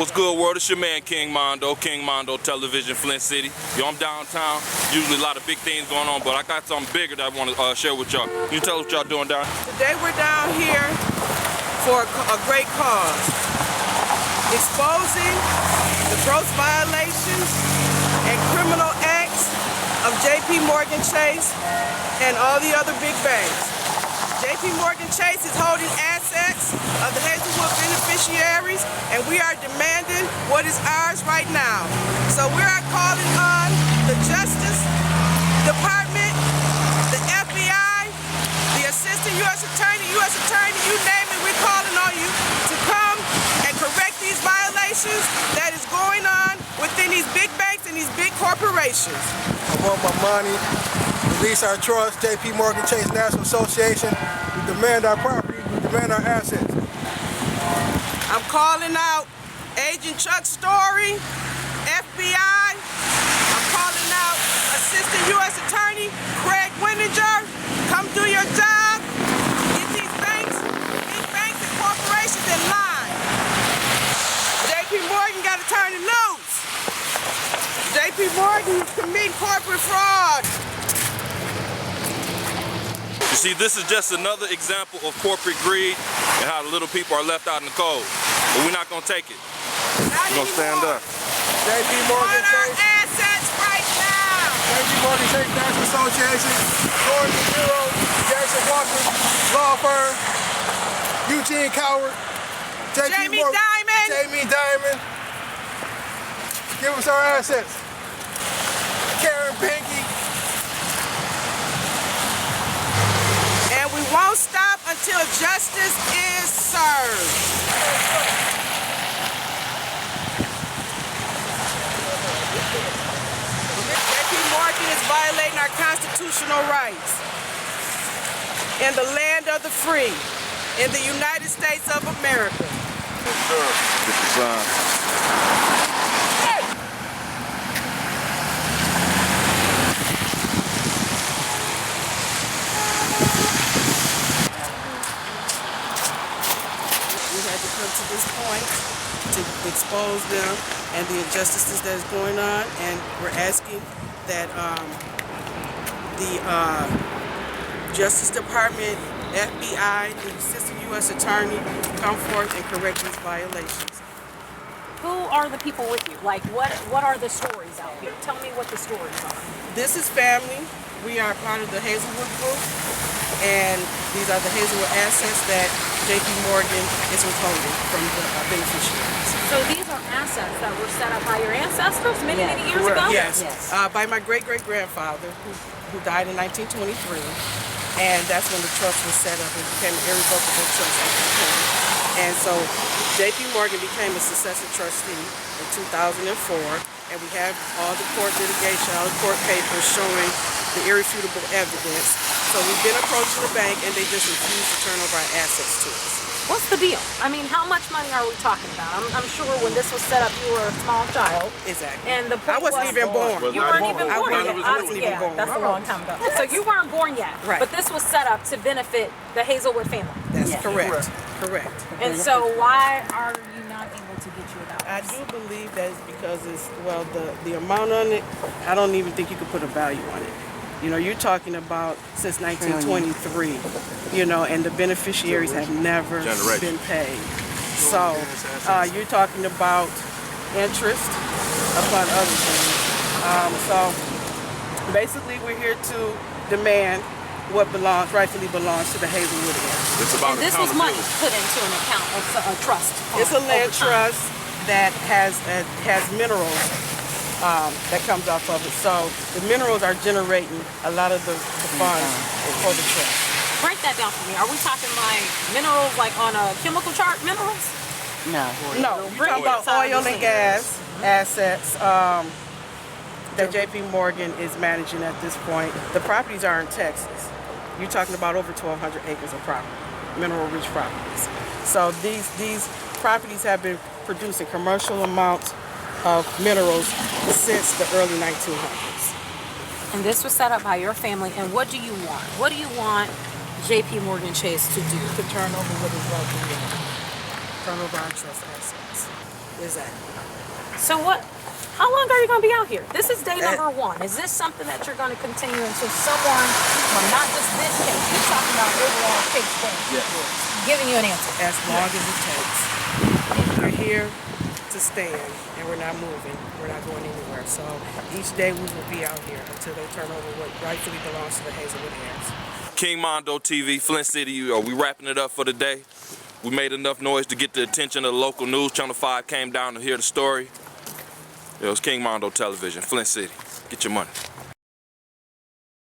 What's good, world? It's your man, King Mondo Television, Flint City. Yo, I'm downtown. Usually a lot of big things going on, but I got something bigger that I want to share with y'all. Can you tell us what y'all doing down here? Today we're down here for a great cause. Exposing the gross violations and criminal acts of JP Morgan Chase and all the other big banks. JP Morgan Chase is holding assets of the Hazelwood beneficiaries, and we are demanding what is ours right now. So we are calling on the Justice Department, the FBI, the Assistant U.S. Attorney, you name it, we're calling on you to come and correct these violations that is going on within these big banks and these big corporations. I want my money. Release our trust, JP Morgan Chase National Association. We demand our property, we demand our assets. I'm calling out Agent Chuck Story, FBI. I'm calling out Assistant U.S. Attorney Craig Winninger. Come do your job. Get these banks and corporations in line. JP Morgan got to turn it loose. JP Morgan is committing corporate fraud. You see, this is just another example of corporate greed and how the little people are left out in the cold. But we're not going to take it. We're going to stand up. JP Morgan Chase. Assets right now. JP Morgan Chase National Association. Gordon Bureau, Jackson Walker, Law Firm, Eugene Coward, Jamie Dimon. Jamie Dimon. Give us our assets. Karen Pinky. And we won't stop until justice is served. JP Morgan is violating our constitutional rights in the land of the free, in the United States of America. Get the sign. To this point to expose them and the injustices that is going on, and we're asking that the Justice Department, FBI, the Assistant U.S. Attorney come forth and correct these violations. Who are the people with you? Like, what are the stories out here? Tell me what the stories are. This is family. We are part of the Hazelwood Group, and these are the Hazelwood assets that JP Morgan is withholding from the beneficiaries. So these are assets that were set up by your ancestors many years ago? Yes, by my great-great-grandfather who died in 1923, and that's when the trust was set up. It became an irrevocable trust. And so JP Morgan became a successor trustee in 2004, and we have all the court litigation, all the court papers showing the irrefutable evidence. So we've been approaching the bank, and they just refuse to turn over our assets to us. What's the deal? I mean, how much money are we talking about? I'm sure when this was set up, you were a small child. Exactly. And the I wasn't even born. You weren't even born yet. I wasn't even born. That's a long time ago. So you weren't born yet. Right. But this was set up to benefit the Hazelwood family. That's correct. Correct. And so why are you not able to get your dollars? I do believe that it's because it's, well, the amount on it, I don't even think you could put a value on it. You know, you're talking about since 1923, you know, and the beneficiaries have never been paid. So you're talking about interest upon other things. So basically we're here to demand what rightfully belongs to the Hazelwood area. It's about and this was money put into an account of a trust. It's a land trust that has minerals that comes off of it. So the minerals are generating a lot of the funds for the trust. Break that down for me. Are we talking like minerals, like on a chemical chart minerals? No, you're talking about oil and gas assets that JP Morgan is managing at this point. The properties are in Texas. You're talking about over 1,200 acres of property, mineral-rich properties. So these properties have been producing commercial amounts of minerals since the early 1900s. And this was set up by your family, and what do you want? What do you want JP Morgan Chase to do? To turn over what is rightfully yours. Turn over our trust assets. is that. So what? How long are you going to be out here? This is day number 1. Is this something that you're going to continue until someone, well, not just this case, we're talking about overall case giving you an answer? As long as it takes. We're here to stand, and we're not moving. We're not going anywhere. So each day we will be out here until they turn over what rightfully belongs to the Hazelwood heirs. King Mondo TV, Flint City. We wrapping it up for the day. We made enough noise to get the attention of the local news. Channel 5 came down to hear the story. It was King Mondo Television, Flint City. Get your money.